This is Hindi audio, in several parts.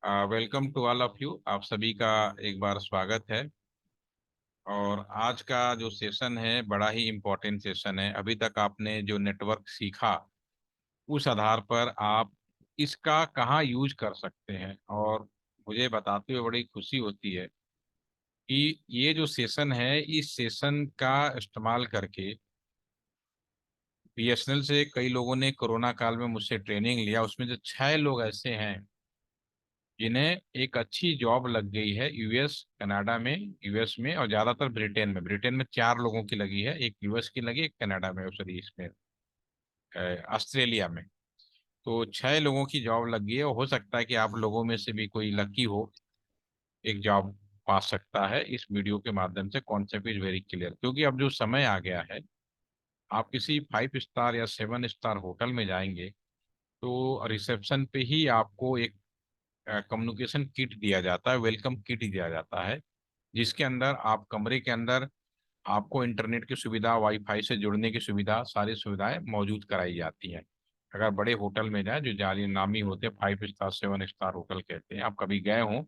Welcome to all of you. आप सभी का एक बार स्वागत है। और आज का जो सेशन है बड़ा ही इम्पोर्टेंट सेशन है। अभी तक आपने जो नेटवर्क सीखा उस आधार पर आप इसका कहाँ यूज कर सकते हैं। और मुझे बताते हुए बड़ी खुशी होती है कि ये जो सेशन है इस सेशन का इस्तेमाल करके बीएसएनएल से कई लोगों ने कोरोना काल में मुझसे ट्रेनिंग लिया। उसमें जो 6 लोग ऐसे हैं जिन्हें एक अच्छी जॉब लग गई है यूएस कनाडा में। यूएस में और ज्यादातर ब्रिटेन में 4 लोगों की लगी है। एक यूएस की लगी, एक कनाडा में, सॉरी इसमें ऑस्ट्रेलिया में। तो 6 लोगों की जॉब लग गई है। और हो सकता है कि आप लोगों में से भी कोई लकी हो, एक जॉब पा सकता है इस वीडियो के माध्यम से। कॉन्सेप्ट इज वेरी क्लियर, क्योंकि अब जो समय आ गया है, आप किसी 5 स्टार या 7 स्टार होटल में जाएंगे तो रिसेप्शन पे ही आपको एक कम्युनिकेशन किट दिया जाता है, वेलकम किट दिया जाता है, जिसके अंदर आप कमरे के अंदर आपको इंटरनेट की सुविधा, वाईफाई से जुड़ने की सुविधा, सारी सुविधाएं मौजूद कराई जाती हैं। अगर बड़े होटल में जाए जो जाली नामी होते हैं, 5 स्टार 7 स्टार होटल कहते हैं, आप कभी गए हों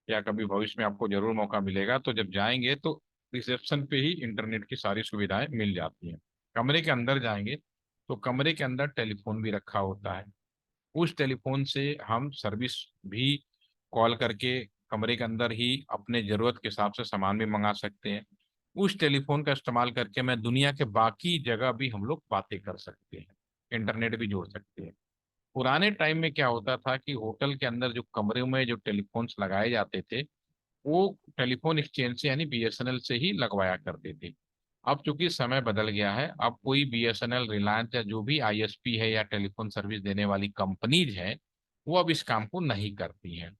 या कभी भविष्य में आपको जरूर मौका मिलेगा, तो जब जाएंगे तो रिसेप्शन पे ही इंटरनेट की सारी सुविधाएं मिल जाती हैं। कमरे के अंदर जाएंगे तो कमरे के अंदर टेलीफोन भी रखा होता है। उस टेलीफोन से हम सर्विस भी कॉल करके कमरे के अंदर ही अपने जरूरत के हिसाब से सामान भी मंगा सकते हैं। उस टेलीफोन का इस्तेमाल करके मैं दुनिया के बाकी जगह भी हम लोग बातें कर सकते हैं, इंटरनेट भी जोड़ सकते हैं। पुराने टाइम में क्या होता था कि होटल के अंदर जो कमरे में जो टेलीफोन्स लगाए जाते थे वो टेलीफोन एक्सचेंज से यानी बीएसएनएल से ही लगवाया करते थे। अब चूंकि समय बदल गया है, अब कोई बीएसएनएल, रिलायंस या जो भी आईएसपी है या टेलीफोन सर्विस देने वाली कंपनीज हैं, वो अब इस काम को नहीं करती हैं।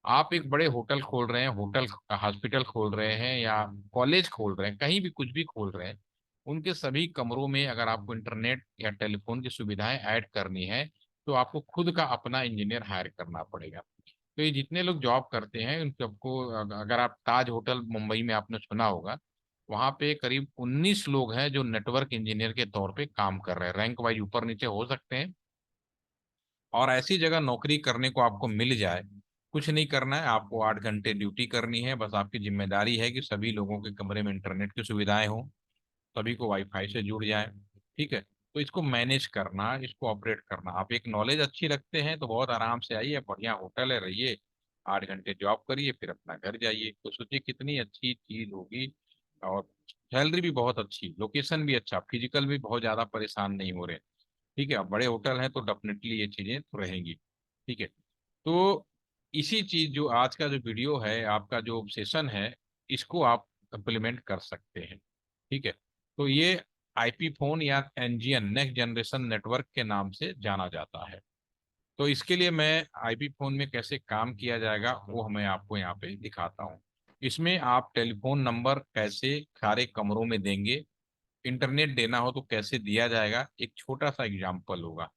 आप एक बड़े होटल खोल रहे हैं, होटल हॉस्पिटल खोल रहे हैं या कॉलेज खोल रहे हैं, कहीं भी कुछ भी खोल रहे हैं, उनके सभी कमरों में अगर आपको इंटरनेट या टेलीफोन की सुविधाएं ऐड करनी है तो आपको खुद का अपना इंजीनियर हायर करना पड़ेगा। तो ये जितने लोग जॉब करते हैं उन सबको, अगर आप ताज होटल मुंबई में आपने सुना होगा, वहां पे करीब 19 लोग हैं जो नेटवर्क इंजीनियर के तौर पे काम कर रहे हैं। रैंक वाइज ऊपर नीचे हो सकते हैं। और ऐसी जगह नौकरी करने को आपको मिल जाए, कुछ नहीं करना है, आपको 8 घंटे ड्यूटी करनी है। बस आपकी जिम्मेदारी है कि सभी लोगों के कमरे में इंटरनेट की सुविधाएं हों, सभी को वाईफाई से जुड़ जाए। ठीक है, तो इसको मैनेज करना, इसको ऑपरेट करना, आप एक नॉलेज अच्छी रखते हैं तो बहुत आराम से आइए, बढ़िया होटल है, रहिए, 8 घंटे जॉब करिए, फिर अपना घर जाइए। तो सोचिए कितनी अच्छी चीज होगी। और सैलरी भी बहुत अच्छी, लोकेशन भी अच्छा, फिजिकल भी बहुत ज्यादा परेशान नहीं हो रहे। ठीक है, अब बड़े होटल हैं तो डेफिनेटली ये चीजें तो रहेंगी। ठीक है, तो इसी चीज जो आज का जो वीडियो है, आपका जो सेशन है, इसको आप इम्प्लीमेंट कर सकते हैं। ठीक है, तो ये आईपी फोन या एनजीएन, नेक्स्ट जनरेशन नेटवर्क के नाम से जाना जाता है। तो इसके लिए मैं आईपी फोन में कैसे काम किया जाएगा वो मैं आपको यहाँ पे दिखाता हूँ। इसमें आप टेलीफोन नंबर कैसे सारे कमरों में देंगे, इंटरनेट देना हो तो कैसे दिया जाएगा, एक छोटा सा एग्जाम्पल होगा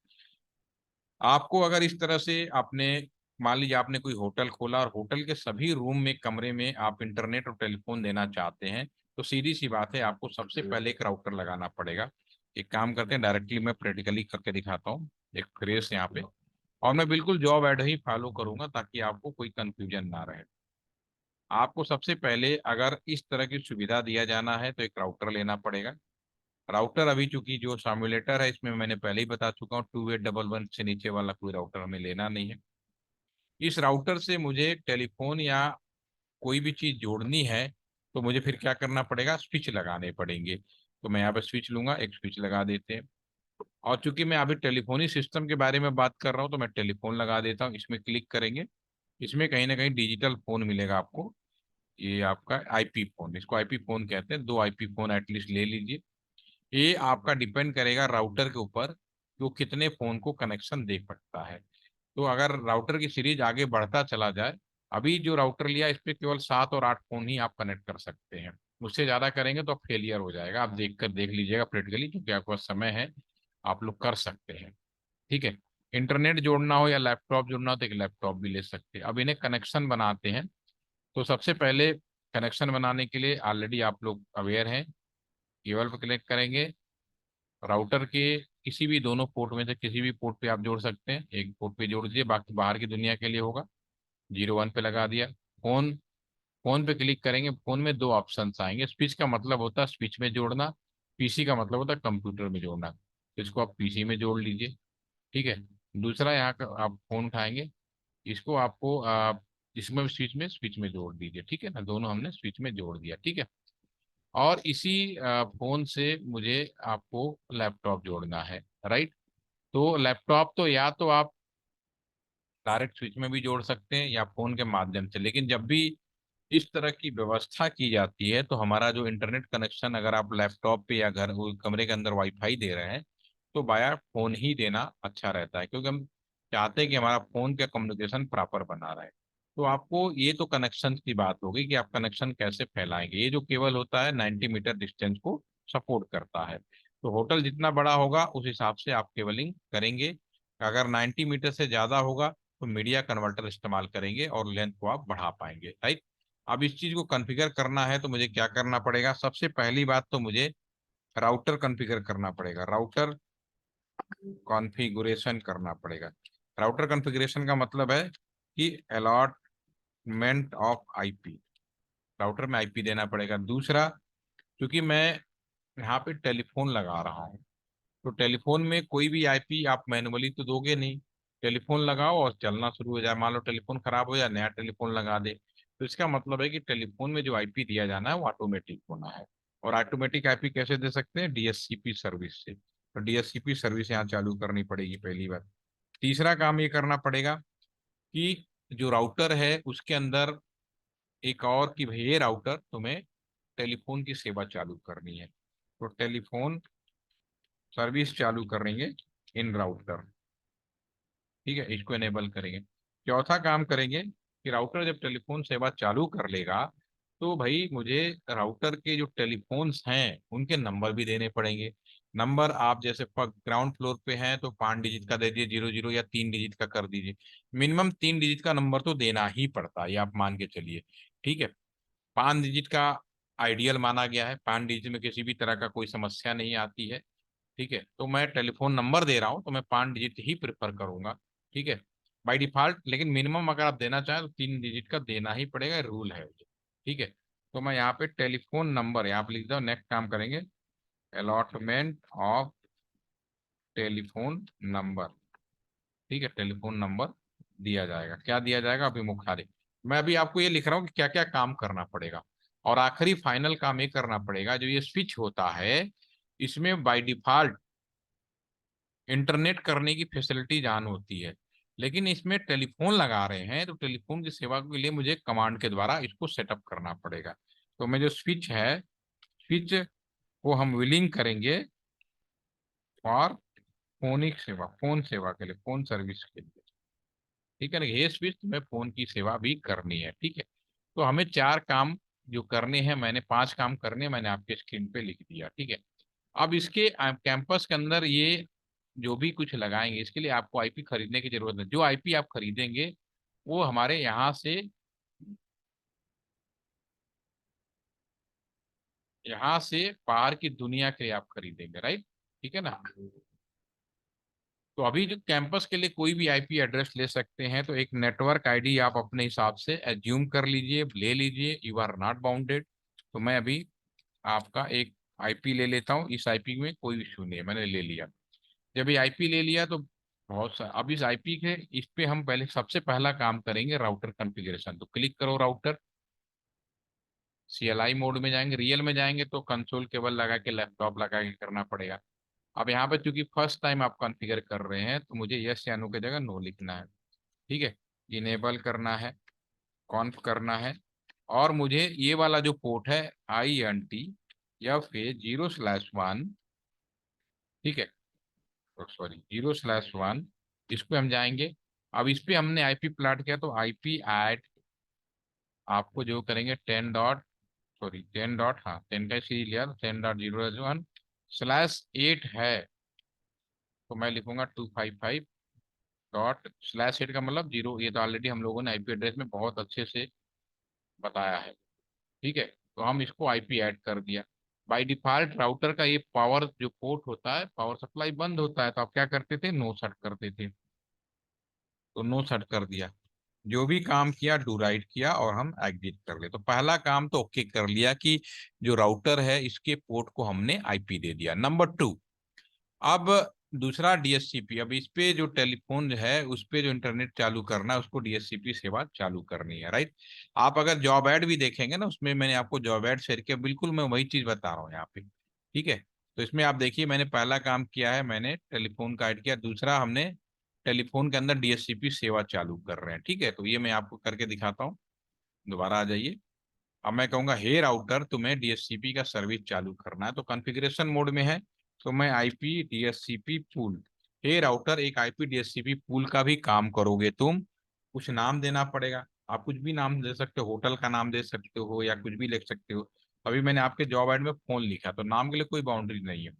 आपको। अगर इस तरह से आपने, मान लीजिए आपने कोई होटल खोला और होटल के सभी रूम में, कमरे में आप इंटरनेट और टेलीफोन देना चाहते हैं, तो सीधी सी बात है, आपको सबसे पहले एक राउटर लगाना पड़ेगा। एक काम करते हैं, डायरेक्टली मैं प्रैक्टिकली करके दिखाता हूँ। एक फ्रेस यहाँ पे, और मैं बिल्कुल जॉब ऐड ही फॉलो करूंगा ताकि आपको कोई कंफ्यूजन ना रहे। आपको सबसे पहले अगर इस तरह की सुविधा दिया जाना है तो एक राउटर लेना पड़ेगा। राउटर अभी चूंकि जो साम्यूलेटर है इसमें मैंने पहले ही बता चुका हूँ, 2811 से नीचे वाला कोई राउटर हमें लेना नहीं है। इस राउटर से मुझे टेलीफोन या कोई भी चीज जोड़नी है तो मुझे फिर क्या करना पड़ेगा, स्विच लगाने पड़ेंगे। तो मैं यहाँ पे स्विच लूंगा, एक स्विच लगा देते हैं। और चूंकि मैं अभी टेलीफोनी सिस्टम के बारे में बात कर रहा हूँ तो मैं टेलीफोन लगा देता हूँ। इसमें क्लिक करेंगे, इसमें कहीं ना कहीं डिजिटल फोन मिलेगा आपको। ये आपका आईपी फोन, इसको आईपी फोन कहते हैं। 2 आईपी फोन एटलीस्ट ले लीजिए। ये आपका डिपेंड करेगा राउटर के ऊपर कि वो कितने फोन को कनेक्शन दे सकता है। तो अगर राउटर की सीरीज आगे बढ़ता चला जाए, अभी जो राउटर लिया इस पे केवल 7 और 8 फोन ही आप कनेक्ट कर सकते हैं। उससे ज्यादा करेंगे तो फेलियर हो जाएगा। आप देख लीजिएगा प्रैक्टिकली, क्योंकि आपके पास समय है, आप लोग कर सकते हैं। ठीक है, इंटरनेट जोड़ना हो या लैपटॉप जोड़ना हो तो एक लैपटॉप भी ले सकते हैं। अब इन्हें कनेक्शन बनाते हैं। तो सबसे पहले कनेक्शन बनाने के लिए ऑलरेडी आप लोग अवेयर हैं, केबल पर क्लिक करेंगे, राउटर के किसी भी दोनों पोर्ट में से किसी भी पोर्ट पे आप जोड़ सकते हैं। एक पोर्ट पे जोड़ दीजिए, बाकी बाहर की दुनिया के लिए होगा। 01 पे लगा दिया। फोन, फोन पे क्लिक करेंगे, फोन में दो ऑप्शंस आएंगे। स्विच का मतलब होता है स्विच में जोड़ना, पीसी का मतलब होता है कंप्यूटर में जोड़ना। तो इसको आप पीसी में जोड़ लीजिए। ठीक है। दूसरा यहाँ का आप फोन उठाएंगे, इसको आपको इसमें स्विच में जोड़ दीजिए। ठीक है ना, दोनों हमने स्विच में जोड़ दिया। ठीक है। और इसी फोन से मुझे आपको लैपटॉप जोड़ना है, राइट। तो लैपटॉप तो या तो आप डायरेक्ट स्विच में भी जोड़ सकते हैं या फोन के माध्यम से, लेकिन जब भी इस तरह की व्यवस्था की जाती है तो हमारा जो इंटरनेट कनेक्शन, अगर आप लैपटॉप पे या घर वो कमरे के अंदर वाईफाई दे रहे हैं, तो बाया फोन ही देना अच्छा रहता है, क्योंकि हम चाहते हैं कि हमारा फोन का कम्युनिकेशन प्रॉपर बना रहे। तो आपको ये तो कनेक्शन की बात होगी कि आप कनेक्शन कैसे फैलाएंगे। ये जो केबल होता है 90 मीटर डिस्टेंस को सपोर्ट करता है। तो होटल जितना बड़ा होगा उस हिसाब से आप केबलिंग करेंगे। अगर 90 मीटर से ज्यादा होगा तो मीडिया कन्वर्टर इस्तेमाल करेंगे और लेंथ को आप बढ़ा पाएंगे, राइट। अब इस चीज को कॉन्फ़िगर करना है तो मुझे क्या करना पड़ेगा? सबसे पहली बात तो मुझे राउटर कॉन्फ़िगर करना पड़ेगा, राउटर कॉन्फ़िगरेशन करना पड़ेगा। राउटर कॉन्फ़िगरेशन का मतलब है कि अलॉटमेंट ऑफ आईपी, राउटर में आईपी देना पड़ेगा। दूसरा, क्योंकि मैं यहाँ पे टेलीफोन लगा रहा हूँ, तो टेलीफोन में कोई भी आईपी आप मैनुअली तो दोगे नहीं। टेलीफोन लगाओ और चलना शुरू हो जाए, मान लो टेलीफोन खराब हो जाए, नया टेलीफोन लगा दे, तो इसका मतलब है कि टेलीफोन में जो आईपी दिया जाना है वो ऑटोमेटिक होना है। और ऑटोमेटिक आईपी कैसे दे सकते हैं? डीएससीपी सर्विस से। तो डीएससीपी सर्विस यहाँ चालू करनी पड़ेगी पहली बात। तीसरा काम ये करना पड़ेगा कि जो राउटर है उसके अंदर एक और, कि भाई ये राउटर तुम्हें टेलीफोन की सेवा चालू करनी है, तो टेलीफोन सर्विस चालू करेंगे इन राउटर। ठीक है, इसको इनेबल करेंगे। चौथा काम करेंगे कि राउटर जब टेलीफोन सेवा चालू कर लेगा तो भाई मुझे राउटर के जो टेलीफोन्स हैं उनके नंबर भी देने पड़ेंगे। नंबर आप जैसे ग्राउंड फ्लोर पे हैं तो 5 डिजिट का दे दीजिए, 00 या 3 डिजिट का कर दीजिए। मिनिमम 3 डिजिट का नंबर तो देना ही पड़ता है, ये आप मान के चलिए। ठीक है। 5 डिजिट का आइडियल माना गया है, 5 डिजिट में किसी भी तरह का कोई समस्या नहीं आती है। ठीक है, तो मैं टेलीफोन नंबर दे रहा हूँ तो मैं 5 डिजिट ही प्रेफर करूंगा। ठीक है, बाय डिफॉल्ट, लेकिन मिनिमम अगर आप देना चाहें तो 3 डिजिट का देना ही पड़ेगा, रूल है ये। ठीक है, तो मैं यहाँ पे टेलीफोन नंबर यहाँ पे लिख दूँ। नेक्स्ट काम करेंगे अलॉटमेंट ऑफ टेलीफोन नंबर। ठीक है, टेलीफोन नंबर दिया जाएगा। क्या दिया जाएगा? अभी मुखारी, मैं अभी आपको ये लिख रहा हूँ कि क्या क्या काम करना पड़ेगा। और आखिरी फाइनल काम ये करना पड़ेगा, जो ये स्विच होता है इसमें बाय डिफॉल्ट इंटरनेट करने की फैसिलिटी जान होती है, लेकिन इसमें टेलीफोन लगा रहे हैं तो टेलीफोन की सेवा के लिए मुझे कमांड के द्वारा इसको सेटअप करना पड़ेगा। तो मैं जो स्विच है, स्विच को हम विलिंग करेंगे और फोनिक सेवा, फोन सेवा के लिए, फोन सर्विस के लिए। ठीक है ना, ये स्विच में फोन की सेवा भी करनी है। ठीक है, तो हमें 4 काम जो करने हैं, मैंने 5 काम करने हैं, मैंने आपके स्क्रीन पे लिख दिया। ठीक है, अब इसके कैंपस के अंदर ये जो भी कुछ लगाएंगे इसके लिए आपको आईपी खरीदने की जरूरत है। जो आईपी आप खरीदेंगे वो हमारे यहाँ से बाहर की दुनिया के लिए आप खरीदेंगे, राइट। ठीक है ना। तो अभी जो कैंपस के लिए कोई भी आईपी एड्रेस ले सकते हैं, तो एक नेटवर्क आईडी आप अपने हिसाब से एज्यूम कर लीजिए, ले लीजिए, यू आर नॉट बाउंडेड। तो मैं अभी आपका एक आईपी ले लेता हूँ, इस आईपी में कोई इशू नहीं है, मैंने ले लिया। जब ये आईपी ले लिया तो बहुत सा, अब इस आईपी के इस पे हम पहले सबसे पहला काम करेंगे राउटर कॉन्फ़िगरेशन। तो क्लिक करो राउटर, सीएलआई मोड में जाएंगे, रियल में जाएंगे तो कंसोल केबल लगा के लैपटॉप लगा के करना पड़ेगा। अब यहाँ पे चूंकि फर्स्ट टाइम आप कॉन्फ़िगर कर रहे हैं तो मुझे यस या नो की जगह नो लिखना है। ठीक है, इनेबल करना है, कॉन्फ करना है, और मुझे ये वाला जो पोर्ट है INT या फिर 0/1, ठीक है, सॉरी 0/1, इस पे हम जाएंगे। अब इस पे हमने आईपी प्लाट किया तो आईपी ऐड आपको जो करेंगे 10 डॉट, हाँ 10 का सीरीज लिया तो 10.0.1/8 है। तो मैं लिखूंगा 255./8 का मतलब 0। ये तो ऑलरेडी हम लोगों ने आईपी एड्रेस में बहुत अच्छे से बताया है। ठीक है, तो हम इसको आईपी ऐड कर दिया। बाय डिफॉल्ट राउटर का ये पावर जो पोर्ट होता है, पावर सप्लाई बंद होता है, तो आप क्या करते थे? नो सेट करते थे, तो नो सेट कर दिया। जो भी काम किया डू राइट किया और हम एग्जिट कर ले। तो पहला काम तो ओके कर लिया कि जो राउटर है इसके पोर्ट को हमने आईपी दे दिया। नंबर 2, अब दूसरा डीएचसीपी। अब इस पे जो टेलीफोन है उस पे जो इंटरनेट चालू करना है उसको डीएचसीपी सेवा चालू करनी है, राइट। आप अगर जॉब ऐड भी देखेंगे ना, उसमें मैंने आपको जॉब ऐड शेयर किया, बिल्कुल मैं वही चीज बता रहा हूँ यहाँ पे, ठीक है। तो इसमें आप देखिए मैंने पहला काम किया है, मैंने टेलीफोन का ऐड किया। दूसरा हमने टेलीफोन के अंदर डीएचसीपी सेवा चालू कर रहे हैं, ठीक है। तो ये मैं आपको करके दिखाता हूँ। दोबारा आ जाइए। अब मैं कहूंगा हे राउटर तुम्हें डीएचसीपी का सर्विस चालू करना है, तो कॉन्फ़िगरेशन मोड में है, तो मैं आईपी डीएचसीपी पूल। हे राउटर, एक आईपी डीएचसीपी पूल का भी काम करोगे तुम। कुछ नाम देना पड़ेगा, आप कुछ भी नाम दे सकते हो, होटल का नाम दे सकते हो या कुछ भी लिख सकते हो। अभी मैंने आपके जॉब ऐड में फोन लिखा, तो नाम के लिए कोई बाउंड्री नहीं है।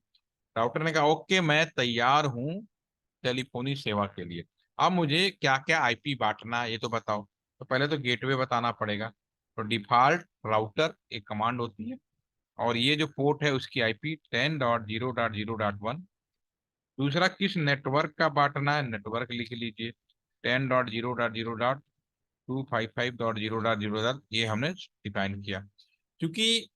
राउटर ने कहा ओके मैं तैयार हूँ टेलीफोनी सेवा के लिए। अब मुझे क्या क्या आईपी बांटना है ये तो बताओ। तो पहले तो गेटवे बताना पड़ेगा। तो डिफॉल्ट राउटर एक कमांड होती है, और ये जो पोर्ट है उसकी आईपी 10.0.0.1। दूसरा किस नेटवर्क का बांटना है, नेटवर्क लिख लीजिए 10.0.0.255.0.0, ये हमने डिफाइन किया। क्योंकि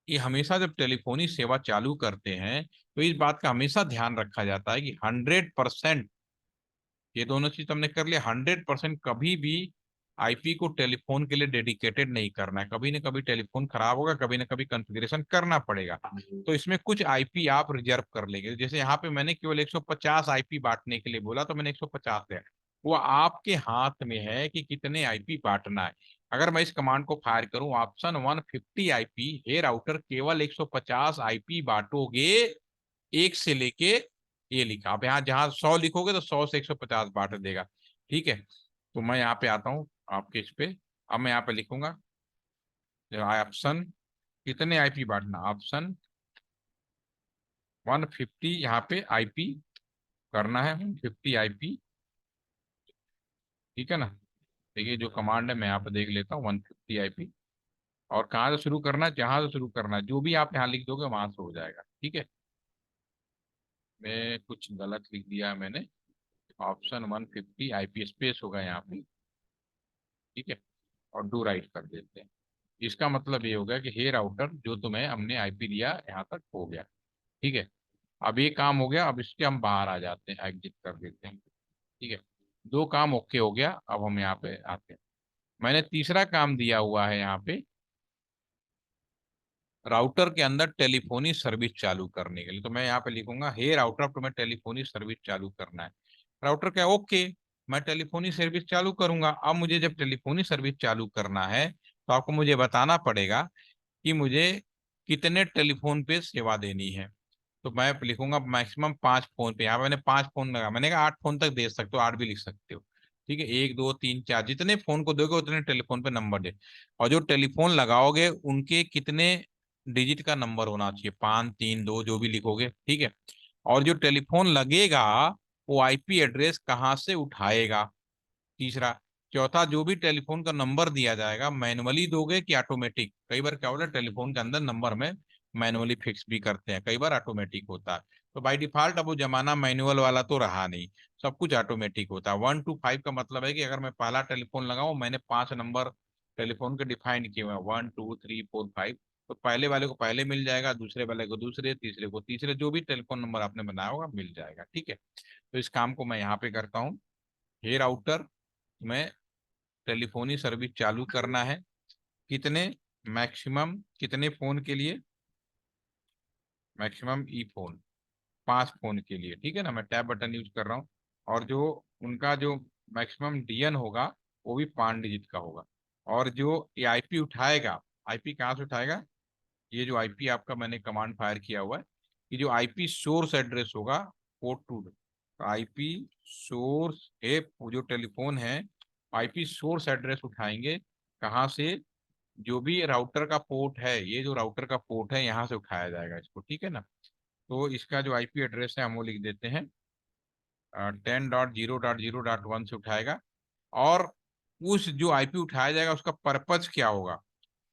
ये हमेशा जब टेलीफोनी सेवा चालू करते हैं तो इस बात का हमेशा ध्यान रखा जाता है कि 100%, ये दोनों चीज हमने कर लिया, 100% कभी भी आईपी को टेलीफोन के लिए डेडिकेटेड नहीं करना है। कभी ना कभी टेलीफोन खराब होगा, कभी ना कभी कॉन्फ़िगरेशन करना पड़ेगा। तो इसमें कुछ आईपी आप रिजर्व कर लेंगे। जैसे यहाँ पे मैंने केवल 150 आईपी बांटने के लिए बोला, तो मैंने 150 है। वो आपके हाथ में है कि कितने आईपी बांटना है। अगर मैं इस कमांड को फायर करूं ऑप्शन 150 आईपी, हे राउटर केवल 150 आईपी बांटोगे, एक से लेके, ये लिखा आप यहाँ जहां 100 लिखोगे तो 100 से 150 बांट देगा, ठीक है। तो मैं यहाँ पे आता हूँ आपके इस पे। अब मैं यहाँ पे लिखूंगा ऑप्शन कितने आईपी बांटना, ऑप्शन 150 यहाँ पे आईपी करना है, 150 आईपी, ठीक है ना। देखिए जो कमांड है मैं यहाँ पे देख लेता हूँ, 150 आईपी। और कहाँ से शुरू करना है, जहां से शुरू करना है, जो भी आप यहाँ लिख दोगे वहां से हो जाएगा, ठीक है। मैं कुछ गलत लिख दिया है मैंने, ऑप्शन 150 आईपी स्पेस होगा यहाँ पे, ठीक है। और डू राइट कर देते हैं। इसका मतलब ये होगा कि हे राउटर जो तुम्हें हमने आईपी दिया यहाँ तक हो गया, ठीक है। अब ये काम हो गया, अब इसके हम बाहर आ जाते हैं, एग्जिट कर देते हैं, ठीक है। दो काम ओके हो गया। अब हम यहाँ पे आते हैं, मैंने तीसरा काम दिया हुआ है यहाँ पे राउटर के अंदर टेलीफोनी सर्विस चालू करने के लिए। तो मैं यहाँ पे लिखूंगा हे राउटर तुम्हें टेलीफोनी सर्विस चालू करना है। राउटर क्या ओके, मैं टेलीफोनी सर्विस चालू करूंगा। अब मुझे जब टेलीफोनी सर्विस चालू करना है तो आपको मुझे बताना पड़ेगा कि मुझे कितने टेलीफोन पे सेवा देनी है। तो मैं लिखूंगा मैक्सिमम 5 फोन पे। यहाँ पे मैंने 5 फोन लगा, मैंने कहा 8 फोन तक दे सकते हो, 8 भी लिख सकते हो, ठीक है। 1 2 3 4 जितने फोन को दोगे उतने टेलीफोन पे नंबर दे। और जो टेलीफोन लगाओगे उनके कितने डिजिट का नंबर होना चाहिए, 5 3 2 जो भी लिखोगे, ठीक है। और जो टेलीफोन लगेगा वो आईपी एड्रेस कहाँ से उठाएगा, तीसरा। चौथा, जो भी टेलीफोन का नंबर दिया जाएगा मैनुअली दोगे कि ऑटोमेटिक। कई बार क्या होता है टेलीफोन के अंदर नंबर में मैनुअली फिक्स भी करते हैं, कई बार ऑटोमेटिक होता है। तो बाय डिफॉल्ट अब वो जमाना मैनुअल वाला तो रहा नहीं, सब कुछ ऑटोमेटिक होता है। 1 to 5 का मतलब है कि अगर मैं पहला टेलीफोन लगाऊं, मैंने 5 नंबर टेलीफोन के डिफाइन किए हुए हैं, 1 2 3 4 5। तो पहले वाले को पहले मिल जाएगा, दूसरे वाले को दूसरे, तीसरे को तीसरे, जो भी टेलीफोन नंबर आपने बनाया होगा मिल जाएगा, ठीक है। तो इस काम को मैं यहाँ पे करता हूँ। हे राउटर मैं टेलीफोनी सर्विस चालू करना है, कितने, मैक्सिमम कितने फोन के लिए, मैक्सिमम ई फोन 5 फोन के लिए, ठीक है ना। मैं टैब बटन यूज कर रहा हूँ। और जो उनका जो मैक्सिमम डीएन होगा वो भी 5 डिजिट का होगा। और जो ये आईपी उठाएगा, आईपी कहाँ से उठाएगा, ये जो आईपी आपका मैंने कमांड फायर किया हुआ है, कि जो आईपी सोर्स एड्रेस होगा पोर्ट टू, आईपी सोर्स है, जो टेलीफोन है आईपी सोर्स एड्रेस उठाएंगे कहाँ से, जो भी राउटर का पोर्ट है, ये जो राउटर का पोर्ट है यहाँ से उठाया जाएगा इसको, ठीक है ना। तो इसका जो आईपी एड्रेस है हम वो लिख देते हैं 10.0.0.1 से उठाएगा। और उस जो आईपी उठाया जाएगा उसका पर्पज क्या होगा।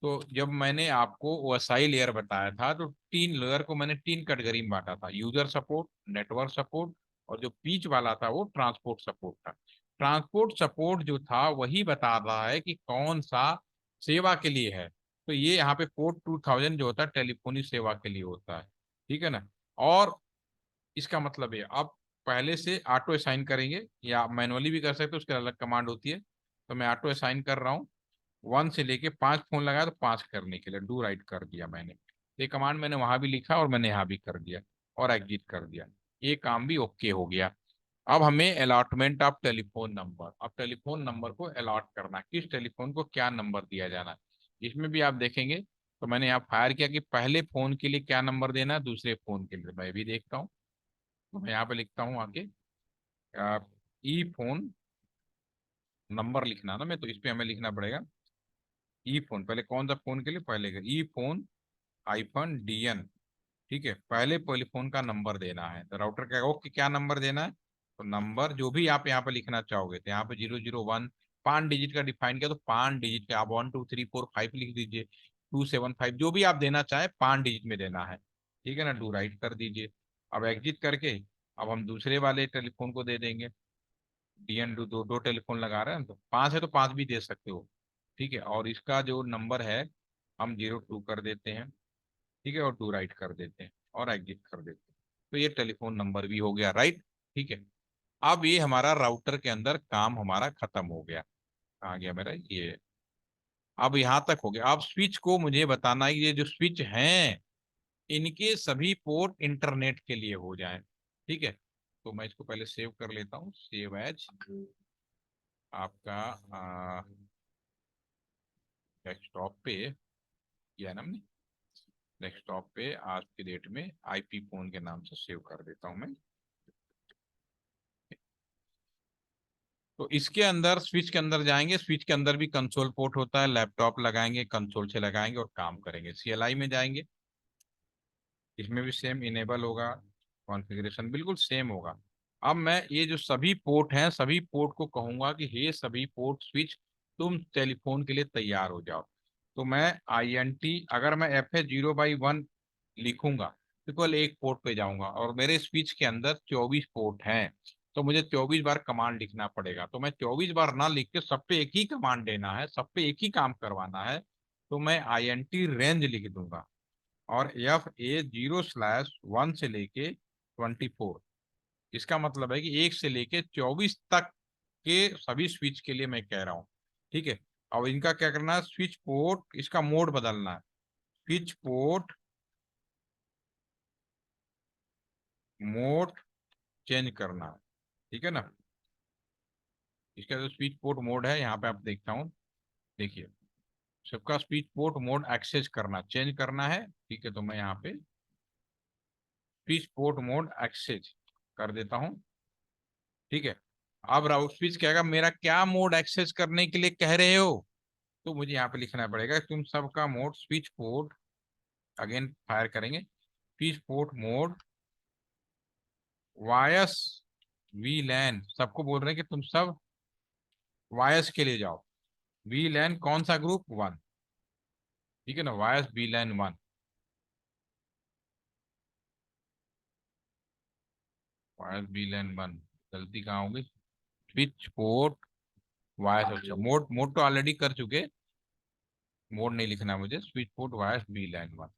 तो जब मैंने आपको ओएसआई लेयर बताया था तो 3 लेयर को मैंने 3 कैटेगरी में बांटा था, यूजर सपोर्ट, नेटवर्क सपोर्ट, और जो बीच वाला था वो ट्रांसपोर्ट सपोर्ट था। ट्रांसपोर्ट सपोर्ट जो था वही बता रहा है कि कौन सा सेवा के लिए है। तो ये यहाँ पे पोर्ट 2000 जो होता है टेलीफोनी सेवा के लिए होता है, ठीक है ना। और इसका मतलब है आप पहले से ऑटो असाइन करेंगे या मैनुअली भी कर सकते हो, उसके अलग कमांड होती है। तो मैं ऑटो असाइन कर रहा हूँ, 1 से लेके 5 फोन लगाया तो 5 करने के लिए डू राइट कर दिया मैंने। ये कमांड मैंने वहां भी लिखा और मैंने यहाँ भी कर दिया और एग्जिट कर दिया। ये काम भी ओके हो गया। अब हमें अलॉटमेंट ऑफ टेलीफोन नंबर, अब टेलीफोन नंबर को अलॉट करना, किस टेलीफोन को क्या नंबर दिया जाना है। इसमें भी आप देखेंगे तो मैंने यहाँ फायर किया कि पहले फोन के लिए क्या नंबर देना है, दूसरे फोन के लिए मैं भी देखता हूँ। तो मैं यहाँ पे लिखता हूँ आगे ई फोन नंबर लिखना ना, मैं तो इस पे हमें लिखना पड़ेगा ई फोन। पहले कौन सा फोन के लिए, पहले ई फोन आईफोन डीएन, ठीक है। पहले टेलीफोन का नंबर देना है तो राउटर कहेगा ओके क्या नंबर देना है। तो नंबर जो भी आप यहाँ पे लिखना चाहोगे, तो यहाँ पे 001 5 डिजिट का डिफाइन किया, तो 5 डिजिट का आप 1 2 3 4 5 लिख दीजिए, 275 जो भी आप देना चाहे 5 डिजिट में देना है, ठीक है ना। डू राइट कर दीजिए। अब एग्जिट करके अब हम दूसरे वाले टेलीफोन को दे देंगे। डीएन दो दो टेलीफोन लगा रहे हैं तो 5 है तो 5 भी दे सकते हो, ठीक है। और इसका जो नंबर है हम 02 कर देते हैं, ठीक है, और टू राइट कर देते हैं और एग्जिट कर देते हैं। तो ये टेलीफोन नंबर भी हो गया राइट, ठीक है। अब ये हमारा राउटर के अंदर काम हमारा खत्म हो गया। कहाँ गया मेरा ये, अब यहाँ तक हो गया। अब स्विच को मुझे बताना है कि ये जो स्विच हैं इनके सभी पोर्ट इंटरनेट के लिए हो जाएं, ठीक है। तो मैं इसको पहले सेव कर लेता हूँ, सेव एज आपका डेस्कटॉप पे किया ना हमने, डेस्कटॉप पे आज की डेट में आईपी फोन के नाम से सेव कर देता हूँ मैं। तो इसके अंदर स्विच के अंदर जाएंगे, स्विच के अंदर भी कंसोल पोर्ट होता है, लैपटॉप लगाएंगे कंसोल से लगाएंगे और काम करेंगे। सीएलआई में जाएंगे, इसमें भी सेम इनेबल होगा, कॉन्फ़िगरेशन बिल्कुल सेम होगा। अब मैं ये जो सभी पोर्ट हैं सभी पोर्ट को कहूंगा कि हे सभी पोर्ट स्विच तुम टेलीफोन के लिए तैयार हो जाओ। तो मैं INT अगर मैं FA0/1 लिखूंगा तो केवल एक पोर्ट पे जाऊंगा और मेरे स्विच के अंदर 24 पोर्ट हैं, तो मुझे 24 बार कमांड लिखना पड़ेगा। तो मैं 24 बार ना लिख के सब पे एक ही कमांड देना है, सब पे एक ही काम करवाना है, तो मैं INT रेंज लिख दूंगा और FA0/1 से लेके 24। इसका मतलब है कि 1 से लेके 24 तक के सभी स्विच के लिए मैं कह रहा हूँ, ठीक है। अब इनका क्या करना है, स्विच पोर्ट इसका मोड बदलना है, स्विच पोर्ट मोड चेंज करना है, ठीक है ना। इसका जो स्विच पोर्ट मोड है यहाँ पे आप देखता हूँ, देखिए सबका स्विच पोर्ट मोड एक्सेस करना चेंज करना है, ठीक है। तो मैं यहाँ पे स्विच पोर्ट मोड एक्सेस कर देता हूँ, ठीक है। अब राउट स्विच कहेगा मेरा क्या मोड एक्सेस करने के लिए कह रहे हो, तो मुझे यहाँ पे लिखना पड़ेगा तुम सबका mode switch port, again fire करेंगे switch port mode voice VLAN, सबको बोल रहे हैं कि तुम सब वायस के लिए जाओ। वी लैन कौन सा ग्रुप 1, ठीक है ना, voice VLAN 1, voice VLAN 1। गलती कहाँ होगी, स्विच पोर्ट वायस, अच्छा मोड मोड तो ऑलरेडी कर चुके, मोड नहीं लिखना मुझे, switch port voice VLAN 1।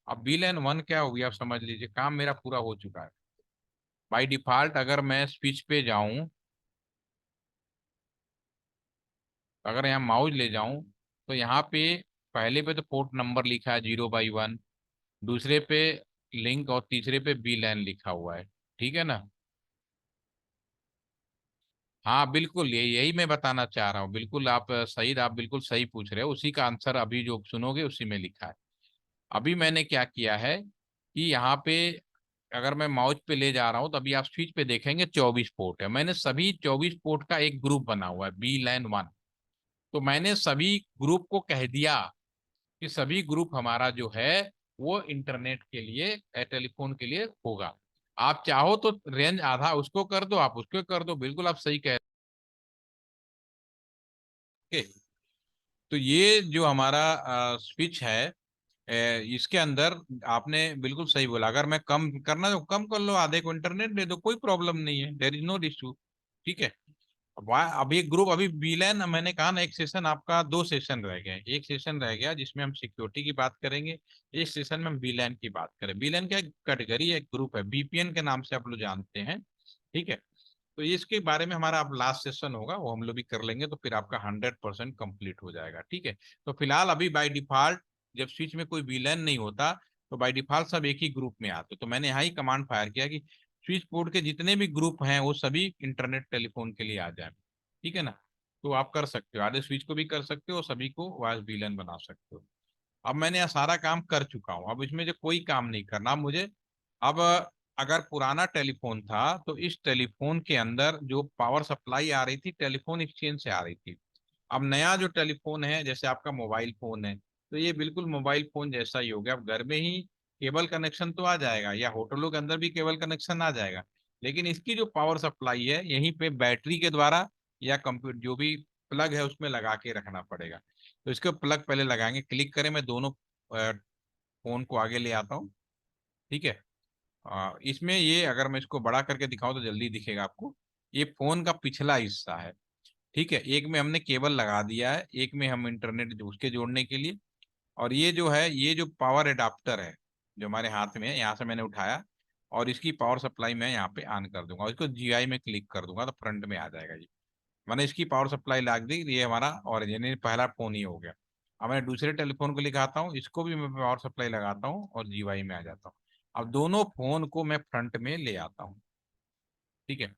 अब बी लैन 1 क्या होगी आप समझ लीजिए, काम मेरा पूरा हो चुका है। बाय डिफॉल्ट अगर मैं स्विच पे जाऊं, अगर यहाँ माउस ले जाऊं तो यहाँ पे पहले पे तो पोर्ट नंबर लिखा है 0/1, दूसरे पे लिंक और तीसरे पे बी लैन लिखा हुआ है, ठीक है ना। हाँ बिल्कुल यही मैं बताना चाह रहा हूँ, बिल्कुल आप सही, आप बिल्कुल सही पूछ रहे हो, उसी का आंसर अभी जो सुनोगे उसी में लिखा है। अभी मैंने क्या किया है कि यहाँ पे अगर मैं माउस पे ले जा रहा हूँ तो अभी आप स्विच पे देखेंगे 24 पोर्ट है, मैंने सभी 24 पोर्ट का एक ग्रुप बना हुआ है बी लैन 1। तो मैंने सभी ग्रुप को कह दिया कि सभी ग्रुप हमारा जो है वो इंटरनेट के लिए टेलीफोन के लिए होगा। आप चाहो तो रेंज आधा उसको कर दो, आप उसको कर दो, बिल्कुल आप सही कह रहे हैं। तो ये जो हमारा स्विच है, इसके अंदर आपने बिल्कुल सही बोला, अगर मैं कम करना तो कम कर लो, आधे को इंटरनेट दे दो, कोई प्रॉब्लम नहीं है, देयर इज नो इशू, ठीक है। अब एक ग्रुप अभी बीलैन, मैंने कहा ना, एक सेशन आपका, दो सेशन रह गए, एक सेशन रह गया जिसमें हम सिक्योरिटी की बात करेंगे, एक सेशन में हम बीलैन की बात करें। बीलैन क्या कैटेगरी, एक ग्रुप है, बीपीएन के नाम से आप लोग जानते हैं, ठीक है। तो इसके बारे में हमारा अब लास्ट सेशन होगा, वो हम लोग भी कर लेंगे, तो फिर आपका 100% कंप्लीट हो जाएगा, ठीक है। तो फिलहाल अभी बाय डिफॉल्ट जब स्विच में कोई विलन नहीं होता, तो बाय डिफॉल्ट सब एक ही ग्रुप में आते, तो मैंने यहाँ ही कमांड फायर किया कि स्विच बोर्ड के जितने भी ग्रुप हैं वो सभी इंटरनेट टेलीफोन के लिए आ जाए, ठीक है ना। तो आप कर सकते हो, आधे स्विच को भी कर सकते हो, सभी को वॉइस विलन बना सकते हो। अब मैंने यह सारा काम कर चुका हूँ, अब इसमें जो कोई काम नहीं करना अब मुझे। अब अगर पुराना टेलीफोन था तो इस टेलीफोन के अंदर जो पावर सप्लाई आ रही थी टेलीफोन एक्सचेंज से आ रही थी। अब नया जो टेलीफोन है, जैसे आपका मोबाइल फोन है, तो ये बिल्कुल मोबाइल फोन जैसा ही हो गया। अब घर में ही केबल कनेक्शन तो आ जाएगा, या होटलों के अंदर भी केबल कनेक्शन आ जाएगा, लेकिन इसकी जो पावर सप्लाई है यहीं पे बैटरी के द्वारा या कंप्यूटर जो भी प्लग है उसमें लगा के रखना पड़ेगा। तो इसके प्लग पहले लगाएंगे, क्लिक करें, मैं दोनों फोन को आगे ले आता हूँ, ठीक है। इसमें ये अगर मैं इसको बड़ा करके दिखाऊं तो जल्दी दिखेगा आपको। ये फोन का पिछला हिस्सा है, ठीक है। एक में हमने केबल लगा दिया है, एक में हम इंटरनेट जो उसके जोड़ने के लिए, और ये जो है, ये जो पावर एडाप्टर है जो हमारे हाथ में है, यहाँ से मैंने उठाया और इसकी पावर सप्लाई मैं यहाँ पे ऑन कर दूंगा, और इसको जीआई में क्लिक कर दूंगा तो फ्रंट में आ जाएगा जी। मैंने इसकी पावर सप्लाई लगा दी, ये हमारा ओरिजिनल पहला फोन ही हो गया। अब मैं दूसरे टेलीफोन को दिखाता हूँ, इसको भी मैं पावर सप्लाई लगाता हूँ और जीवाई में आ जाता हूँ। अब दोनों फोन को मैं फ्रंट में ले आता हूँ, ठीक है।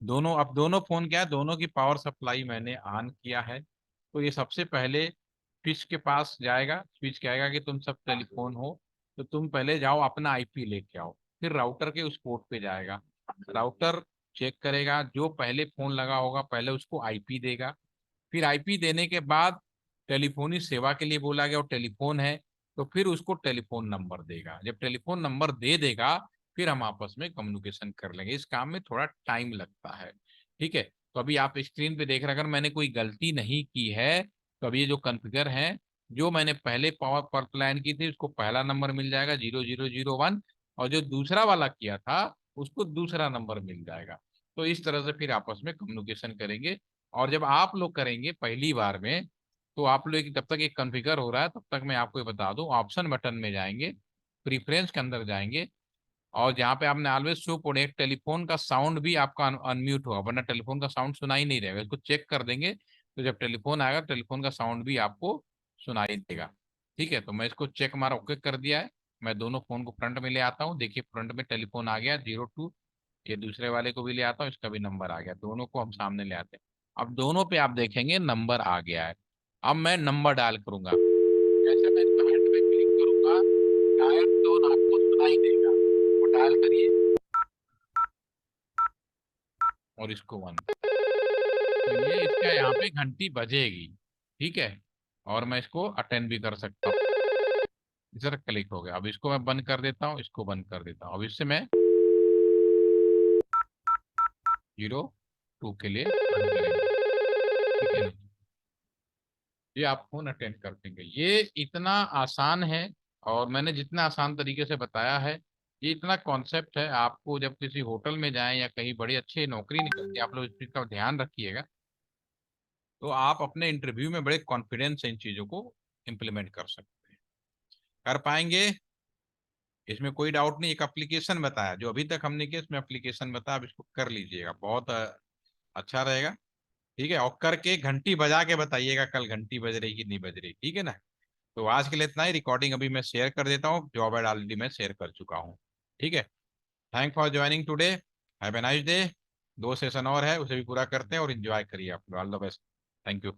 दोनों, अब दोनों फोन क्या है, दोनों की पावर सप्लाई मैंने ऑन किया है। तो ये सबसे पहले स्विच के पास जाएगा, स्विच कहेगा कि तुम सब टेलीफोन हो, तो तुम पहले जाओ अपना आईपी लेके आओ। फिर राउटर के उस पोर्ट पे जाएगा, राउटर चेक करेगा, जो पहले फोन लगा होगा पहले उसको आईपी देगा। फिर आईपी देने के बाद टेलीफोनी सेवा के लिए बोला गया और टेलीफोन है, तो फिर उसको टेलीफोन नंबर देगा। जब टेलीफोन नंबर दे देगा फिर हम आपस में कम्युनिकेशन कर लेंगे। इस काम में थोड़ा टाइम लगता है, ठीक है। तो अभी आप स्क्रीन पे देख रहे हैं, अगर मैंने कोई गलती नहीं की है तो अभी ये जो कॉन्फ़िगर है, जो मैंने पहले पावर पर प्लान की थी उसको पहला नंबर मिल जाएगा 0001, और जो दूसरा वाला किया था उसको दूसरा नंबर मिल जाएगा। तो इस तरह से फिर आपस में कम्युनिकेशन करेंगे। और जब आप लोग करेंगे पहली बार में, तो आप लोग जब तक एक कॉन्फ़िगर हो रहा है तब तक मैं आपको ये बता दूं, ऑप्शन बटन में जाएंगे, प्रीफरेंस के अंदर जाएंगे, और जहाँ पे आपने ऑलवेज शो कोड, एक टेलीफोन का साउंड भी आपका अनम्यूट होगा, वरना टेलीफोन का साउंड सुनाई नहीं देगा, इसको चेक कर देंगे तो जब टेलीफोन आएगा टेलीफोन का साउंड भी आपको सुनाई देगा, ठीक है। तो मैं इसको चेक मारा, ओके कर दिया है। मैं दोनों फोन को फ्रंट में ले आता हूँ, देखिए फ्रंट में टेलीफोन आ गया 02। ये दूसरे वाले को भी ले आता हूँ, इसका भी नंबर आ गया, दोनों को हम सामने ले आते हैं। अब दोनों पे आप देखेंगे नंबर आ गया है। अब मैं नंबर डायल करूंगा, जैसे मैं इसको हैंड पे क्लिक करूंगा डायल टोन आपको सुनाई देगा, वो डायल करिए और इसको वन, तो ये इसका यहाँ पे घंटी बजेगी, ठीक है। और मैं इसको अटेंड भी कर सकता हूँ, इधर क्लिक हो गया। अब इसको मैं बंद कर देता हूँ, इसको बंद कर देता हूँ, अब इससे मैं 02 के लिए बंद करेंगे, ठीक है। ये आप फोन अटेंड कर देंगे, ये इतना आसान है। और मैंने जितना आसान तरीके से बताया है, ये इतना कॉन्सेप्ट है, आपको जब किसी होटल में जाएं या कहीं बड़ी अच्छी नौकरी निकलती है, आप लोग इस चीज का ध्यान रखिएगा, तो आप अपने इंटरव्यू में बड़े कॉन्फिडेंस से इन चीजों को इम्प्लीमेंट कर सकते हैं, कर पाएंगे। इसमें कोई डाउट नहीं। एक एप्लीकेशन बताया जो अभी तक हमने किया, इसमें एप्लीकेशन बताया, आप इसको कर लीजिएगा, बहुत अच्छा रहेगा, ठीक है। और करके घंटी बजा के बताइएगा कल घंटी बज रही कि नहीं बज रही, ठीक है ना। तो आज के लिए इतना ही, रिकॉर्डिंग अभी मैं शेयर कर देता हूँ, जॉब एड ऑलरेडी मैं शेयर कर चुका हूँ, ठीक है। Thank for joining today, have a nice day. दो सेशन और है उसे भी पूरा करते हैं और एंजॉय करिए आप, all the best. Thank you.